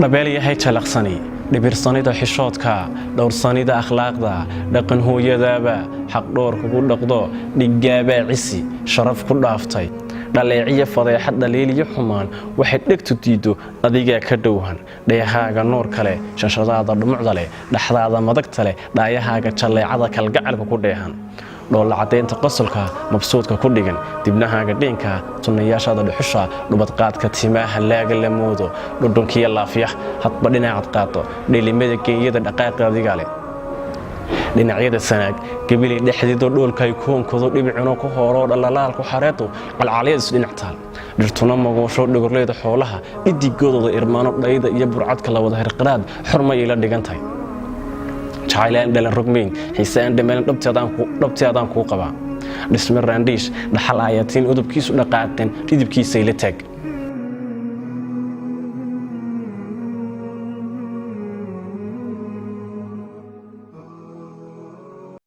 dhabeelyahay jalaqsani dhibirsanida xishoodka dhowrsanida akhlaaqda dhaqan hooyadaaba xaq dhowr kugu dhaqdo dhigaaba cisi sharaf ku dhaaftay dhaleeciya fadeexad dhaliiliyo xumaan waxay dhegtu diido adiga ka dhowhan dheehaaga noor kale shashadaada dhumucda leh dhaxdaada madagta leh dhaayahaaga jaleecada kalgacalka ku dheehan dhoolla cadeynta qosolka mabsuudka ku dhigan dibnahaaga dheenka sunnayaashada dhuxusha dhubad qaadka timaha laaga la moodo dhudhunkiya laafiya hadba dhinaacad qaato dheelimada geeyada dhaqaaqa adiga leh dhinacyada sanaag gabilay dhexdeedo dhoolkay koonkoodo dhibicino ku hooro dhalalaalku xareedo qalcaliyada is dhinac taal dhirtuna magoosho dhigorleeda xoolaha dhidigooda irmaano dhayda iyo burcadka la wada hirqiraad xurmay ila dhigantahay jacaylaan dhalan rugmeyn xiisaan dhamaan dhabteedaan ku qaba dhisme raandiish dhaxal ayatiin udubkiisu dhaqaaqeen ridibkiisa ila taag